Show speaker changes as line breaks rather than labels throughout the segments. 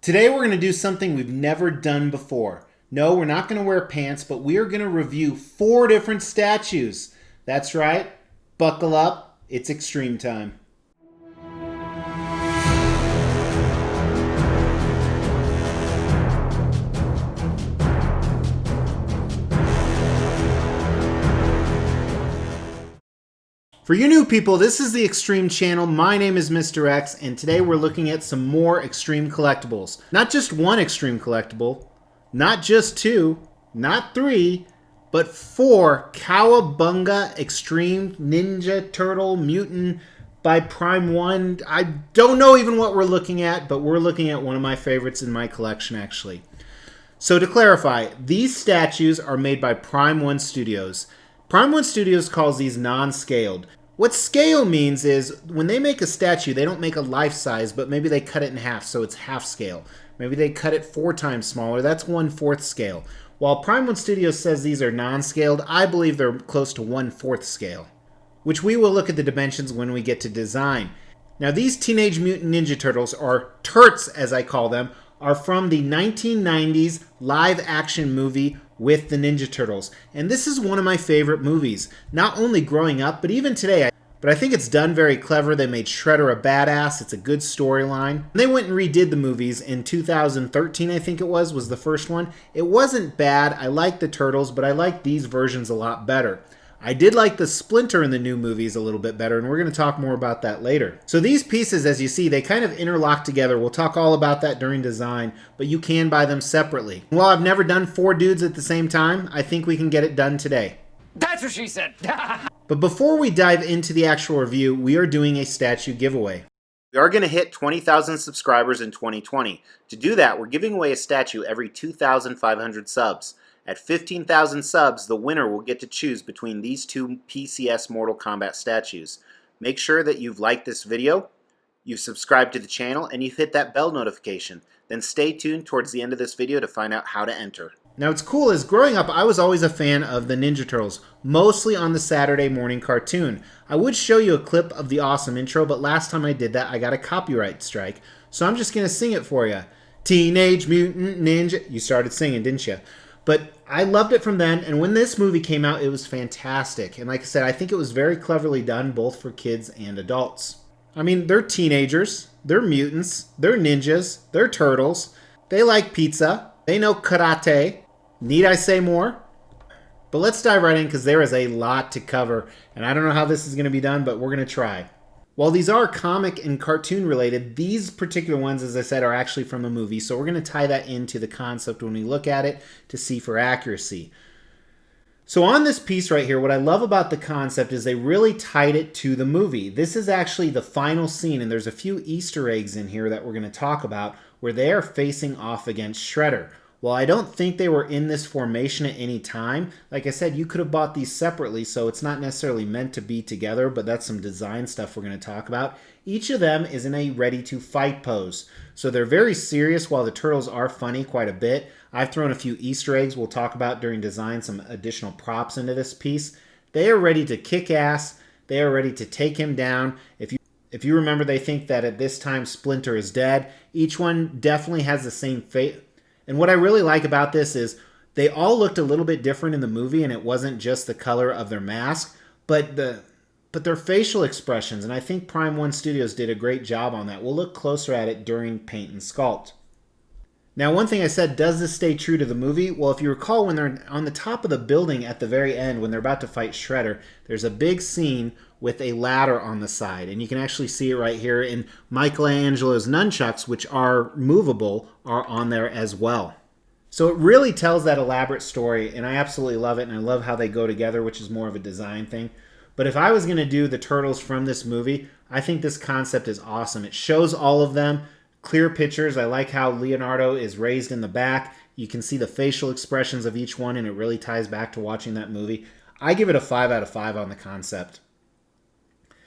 Today we're going to do something we've never done before. No, we're not going to wear pants, but we are going to review 4 different statues. That's right. Buckle up. It's extreme time. For you new people, this is the Extreme Channel. My name is Mr. X, and today we're looking at some more extreme collectibles. Not just one extreme collectible, not just 2, not 3, but 4 Cowabunga Extreme Ninja Turtle Mutant by Prime 1. I don't know even what we're looking at, but we're looking at one of my favorites in my collection, actually. So to clarify, these statues are made by Prime 1 Studios. Prime 1 Studios calls these non-scaled. What scale means is when they make a statue, they don't make a life size, but maybe they cut it in half, so it's half scale. Maybe they cut it 4 times smaller, that's 1/4 scale. While Prime 1 Studios says these are non-scaled, I believe they're close to 1/4 scale, which we will look at the dimensions when we get to design. Now these Teenage Mutant Ninja Turtles, or Turts as I call them, are from the 1990s live action movie with the Ninja Turtles. And this is one of my favorite movies, not only growing up, but even today. But I think it's done very clever. They made Shredder a badass. It's a good storyline. They went and redid the movies in 2013, I think it was the first one. It wasn't bad. I liked the Turtles, but I liked these versions a lot better. I did like the Splinter in the new movies a little bit better, and we're going to talk more about that later. So these pieces, as you see, they kind of interlock together. We'll talk all about that during design, but you can buy them separately. While I've never done 4 dudes at the same time, I think we can get it done today.
That's what she said!
But before we dive into the actual review, we are doing a statue giveaway. We are going to hit 20,000 subscribers in 2020. To do that, we're giving away a statue every 2,500 subs. At 15,000 subs, the winner will get to choose between these 2 PCS Mortal Kombat statues. Make sure that you've liked this video, you've subscribed to the channel, and you've hit that bell notification. Then stay tuned towards the end of this video to find out how to enter. Now what's cool is growing up, I was always a fan of the Ninja Turtles, mostly on the Saturday morning cartoon. I would show you a clip of the awesome intro, but last time I did that, I got a copyright strike. So I'm just going to sing it for you. Teenage Mutant Ninja... You started singing, didn't you? But I loved it from then, and when this movie came out, it was fantastic. And like I said, I think it was very cleverly done, both for kids and adults. I mean, they're teenagers, they're mutants, they're ninjas, they're turtles, they like pizza, they know karate. Need I say more? But let's dive right in because there is a lot to cover, and I don't know how this is going to be done, but we're going to try. While these are comic and cartoon related, these particular ones, as I said, are actually from a movie, so we're going to tie that into the concept when we look at it to see for accuracy. So on this piece right here, what I love about the concept is they really tied it to the movie. This is actually the final scene, and there's a few Easter eggs in here that we're going to talk about where they are facing off against Shredder. While I don't think they were in this formation at any time, like I said, you could have bought these separately, so it's not necessarily meant to be together, but that's some design stuff we're going to talk about. Each of them is in a ready-to-fight pose. So they're very serious, while the Turtles are funny quite a bit. I've thrown a few Easter eggs we'll talk about during design, some additional props into this piece. They are ready to kick ass. They are ready to take him down. If you remember, they think that at this time Splinter is dead. Each one definitely has the same fate. And what I really like about this is they all looked a little bit different in the movie, and it wasn't just the color of their mask, but their facial expressions. And I think Prime 1 Studios did a great job on that. We'll look closer at it during paint and sculpt. Now, one thing I said, does this stay true to the movie? Well, if you recall, when they're on the top of the building at the very end, when they're about to fight Shredder, there's a big scene with a ladder on the side. And you can actually see it right here. And Michelangelo's Nunchucks, which are movable, are on there as well. So it really tells that elaborate story, and I absolutely love it. And I love how they go together, which is more of a design thing. But if I was going to do the Turtles from this movie, I think this concept is awesome. It shows all of them. Clear pictures. I like how Leonardo is raised in the back. You can see the facial expressions of each one, and it really ties back to watching that movie. I give it a 5 out of 5 on the concept.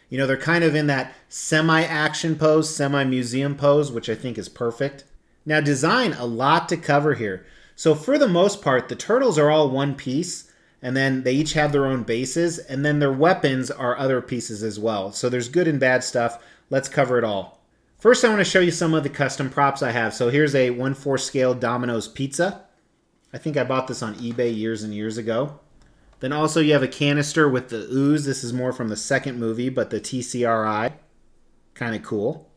You know, they're kind of in that semi-action pose, semi-museum pose, which I think is perfect. Now, design, a lot to cover here. So for the most part, the Turtles are all one piece, and then they each have their own bases, and then their weapons are other pieces as well. So there's good and bad stuff. Let's cover it all. First, I want to show you some of the custom props I have. So here's a 1/4 scale Domino's pizza. I think I bought this on eBay years and years ago. Then also you have a canister with the ooze. This is more from the second movie, but the TCRI. Kind of cool.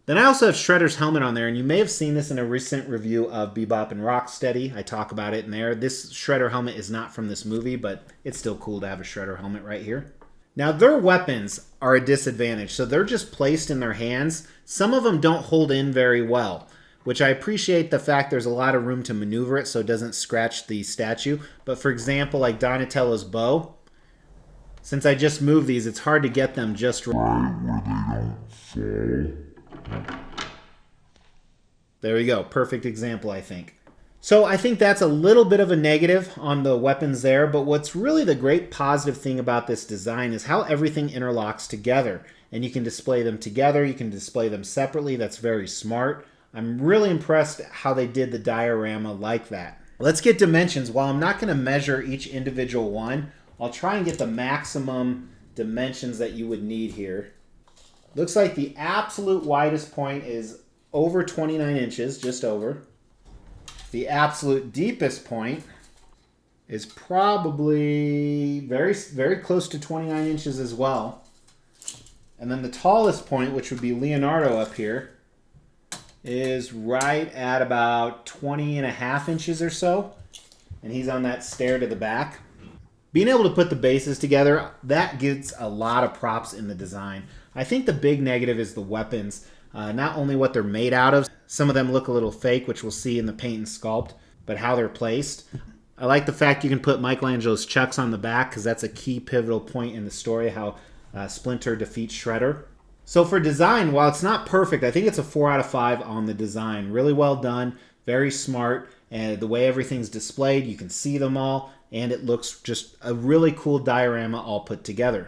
Then I also have Shredder's helmet on there, and you may have seen this in a recent review of Bebop and Rocksteady. I talk about it in there. This Shredder helmet is not from this movie, but it's still cool to have a Shredder helmet right here. Now, their weapons are a disadvantage, so they're just placed in their hands. Some of them don't hold in very well, which I appreciate the fact there's a lot of room to maneuver it so it doesn't scratch the statue. But for example, like Donatello's bow, since I just moved these, it's hard to get them just right where they don't fall. There we go. Perfect example, I think. So I think that's a little bit of a negative on the weapons there, but what's really the great positive thing about this design is how everything interlocks together. And you can display them together, you can display them separately. That's very smart. I'm really impressed how they did the diorama like that. Let's get dimensions. While I'm not going to measure each individual one, I'll try and get the maximum dimensions that you would need here. Looks like the absolute widest point is over 29 inches, just over. The absolute deepest point is probably very, very close to 29 inches as well. And then the tallest point, which would be Leonardo up here, is right at about 20.5 inches or so. And he's on that stair to the back. Being able to put the bases together, that gives a lot of props in the design. I think the big negative is the weapons. Not only what they're made out of, some of them look a little fake, which we'll see in the paint and sculpt, but how they're placed. I like the fact you can put Michelangelo's Chucks on the back because that's a key pivotal point in the story, how Splinter defeats Shredder. So for design, while it's not perfect, I think it's a 4 out of 5 on the design. Really well done, very smart, and the way everything's displayed, you can see them all, and it looks just a really cool diorama all put together.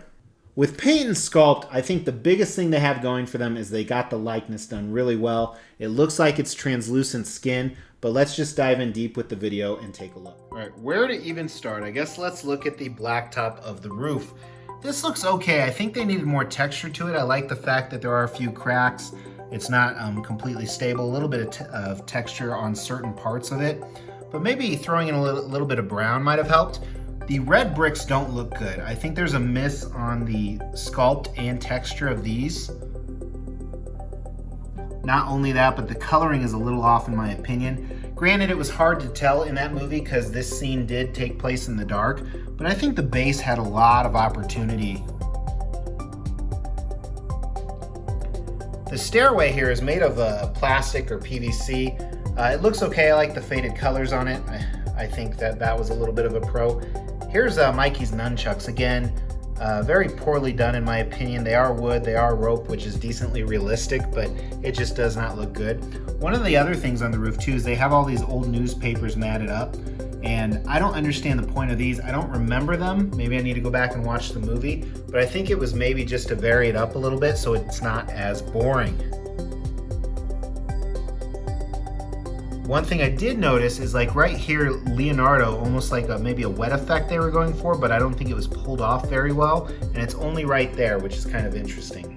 With paint and sculpt, I think the biggest thing they have going for them is they got the likeness done really well. It looks like it's translucent skin, but let's just dive in deep with the video and take a look. All right, where to even start? I guess let's look at the blacktop of the roof. This looks okay. I think they needed more texture to it. I like the fact that there are a few cracks. It's not completely stable. A little bit of texture on certain parts of it, but maybe throwing in a little bit of brown might have helped. The red bricks don't look good. I think there's a miss on the sculpt and texture of these. Not only that, but the coloring is a little off in my opinion. Granted, it was hard to tell in that movie because this scene did take place in the dark, but I think the base had a lot of opportunity. The stairway here is made of plastic or PVC. It looks okay. I like the faded colors on it. I think that was a little bit of a pro. Here's Mikey's nunchucks. Again, very poorly done in my opinion. They are wood, they are rope, which is decently realistic, but it just does not look good. One of the other things on the roof too is they have all these old newspapers matted up, and I don't understand the point of these. I don't remember them. Maybe I need to go back and watch the movie, but I think it was maybe just to vary it up a little bit so it's not as boring. One thing I did notice is like right here, Leonardo, almost like maybe a wet effect they were going for, but I don't think it was pulled off very well. And it's only right there, which is kind of interesting.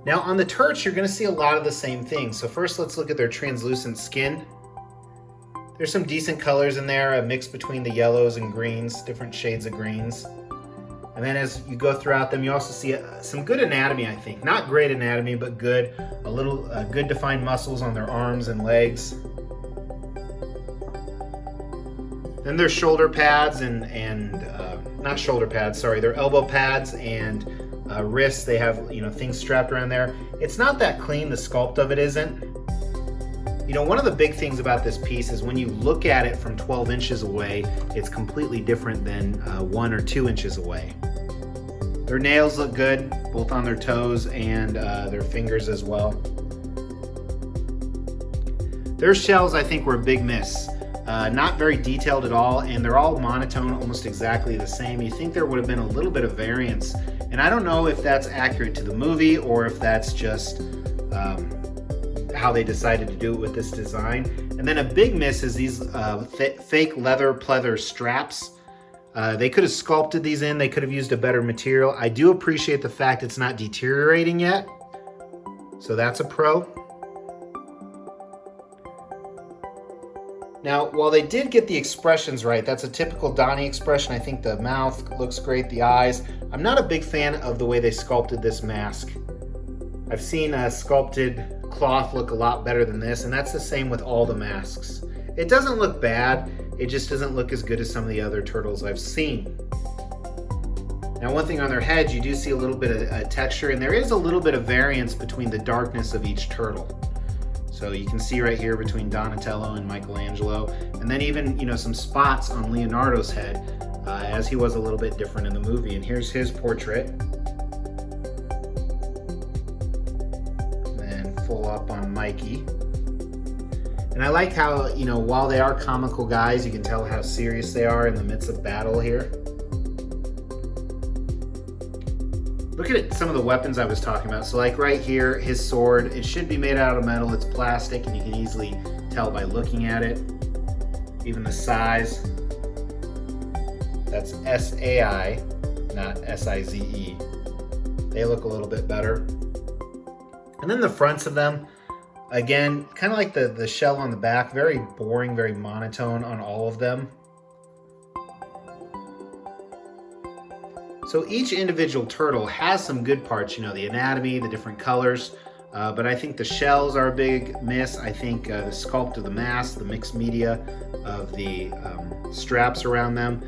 Now on the turrets, you're gonna see a lot of the same things. So first let's look at their translucent skin. There's some decent colors in there, a mix between the yellows and greens, different shades of greens. And then as you go throughout them, you also see some good anatomy, I think. Not great anatomy, but good. A little good defined muscles on their arms and legs. Then their shoulder pads not shoulder pads, sorry, their elbow pads and wrists. They have, things strapped around there. It's not that clean, the sculpt of it isn't. One of the big things about this piece is when you look at it from 12 inches away, it's completely different than 1 or 2 inches away. Their nails look good, both on their toes and their fingers as well. Their shells, I think, were a big miss. Not very detailed at all, and they're all monotone, almost exactly the same. You think there would have been a little bit of variance, and I don't know if that's accurate to the movie or if that's just how they decided to do it with this design. And then a big miss is these fake leather pleather straps. They could have sculpted these in. They could have used a better material. I do appreciate the fact it's not deteriorating yet. So that's a pro. Now, while they did get the expressions right, that's a typical Donnie expression. I think the mouth looks great, the eyes. I'm not a big fan of the way they sculpted this mask. I've seen a sculpted cloth look a lot better than this, and that's the same with all the masks. It doesn't look bad, it just doesn't look as good as some of the other turtles I've seen. Now, one thing on their heads, you do see a little bit of texture, and there is a little bit of variance between the darkness of each turtle. So you can see right here between Donatello and Michelangelo, and then even, you know, some spots on Leonardo's head, as he was a little bit different in the movie. And here's his portrait. And then full up on Mikey. And I like how, you know, while they are comical guys, you can tell how serious they are in the midst of battle here. Look at it, some of the weapons I was talking about. So like right here, his sword, it should be made out of metal. It's plastic, and you can easily tell by looking at it. Even the size. That's SAI, not SIZE. They look a little bit better. And then the fronts of them, again, kind of like the shell on the back, very boring, very monotone on all of them. So each individual turtle has some good parts, you know, the anatomy, the different colors, but I think the shells are a big miss. I think the sculpt of the mask, the mixed media of the straps around them,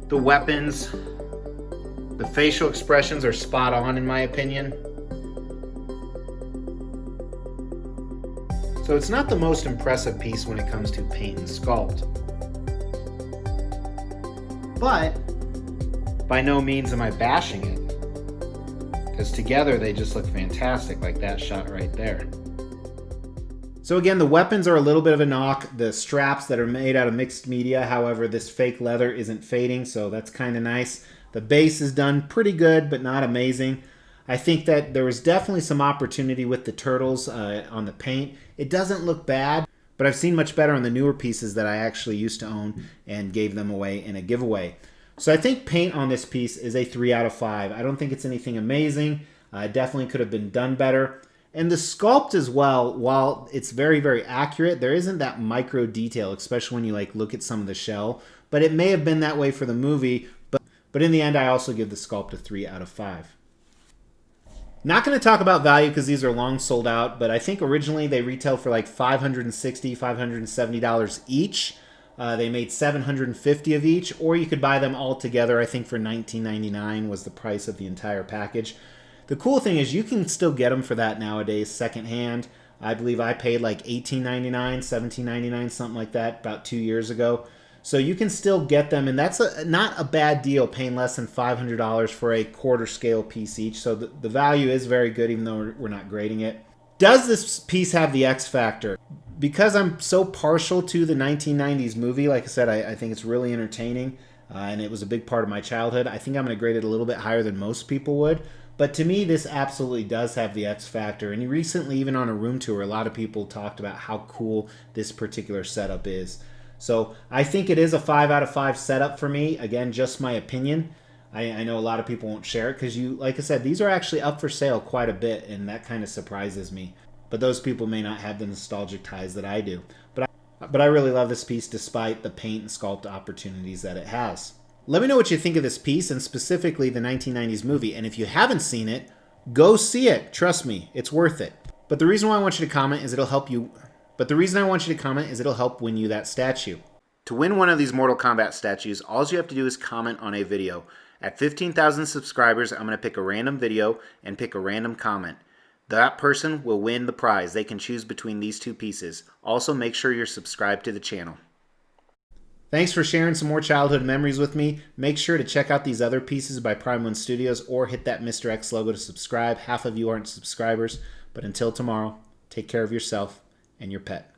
the weapons, the facial expressions are spot on in my opinion. So it's not the most impressive piece when it comes to paint and sculpt, but by no means am I bashing it, because together they just look fantastic, like that shot right there. So again, the weapons are a little bit of a knock. The straps that are made out of mixed media, however, this fake leather isn't fading, so that's kind of nice. The base is done pretty good, but not amazing. I think that there was definitely some opportunity with the turtles on the paint. It doesn't look bad, but I've seen much better on the newer pieces that I actually used to own and gave them away in a giveaway. So I think paint on this piece is a 3 out of 5. I don't think it's anything amazing. It definitely could have been done better. And the sculpt as well, while it's very, very accurate, there isn't that micro detail, especially when you like look at some of the shell. But it may have been that way for the movie. But in the end, I also give the sculpt a 3 out of 5. Not going to talk about value because these are long sold out, but I think originally they retailed for like $560, $570 each. They made $750 of each, or you could buy them all together. I think for $19.99 was the price of the entire package. The cool thing is you can still get them for that nowadays, secondhand. I believe I paid like $18.99, $17.99, something like that, about 2 years ago. So you can still get them, and that's not a bad deal, paying less than $500 for a quarter scale piece each. So the value is very good, even though we're not grading it. Does this piece have the X factor? Because I'm so partial to the 1990s movie, like I said, I think it's really entertaining, and it was a big part of my childhood. I think I'm going to grade it a little bit higher than most people would. But to me, this absolutely does have the X factor. And recently, even on a room tour, a lot of people talked about how cool this particular setup is. So I think it is a 5 out of 5 setup for me. Again, just my opinion. I know a lot of people won't share it because, like I said, these are actually up for sale quite a bit, and that kind of surprises me. But those people may not have the nostalgic ties that I do. But I really love this piece despite the paint and sculpt opportunities that it has. Let me know what you think of this piece, and specifically the 1990s movie. And if you haven't seen it, go see it. Trust me, it's worth it. But the reason why I want you to comment is it'll help you. It'll help win you that statue. To win one of these Mortal Kombat statues, all you have to do is comment on a video. At 15,000 subscribers, I'm going to pick a random video and pick a random comment. That person will win the prize. They can choose between these two pieces. Also, make sure you're subscribed to the channel. Thanks for sharing some more childhood memories with me. Make sure to check out these other pieces by Prime One Studios, or hit that Mr. X logo to subscribe. Half of you aren't subscribers. But until tomorrow, take care of yourself and your pet.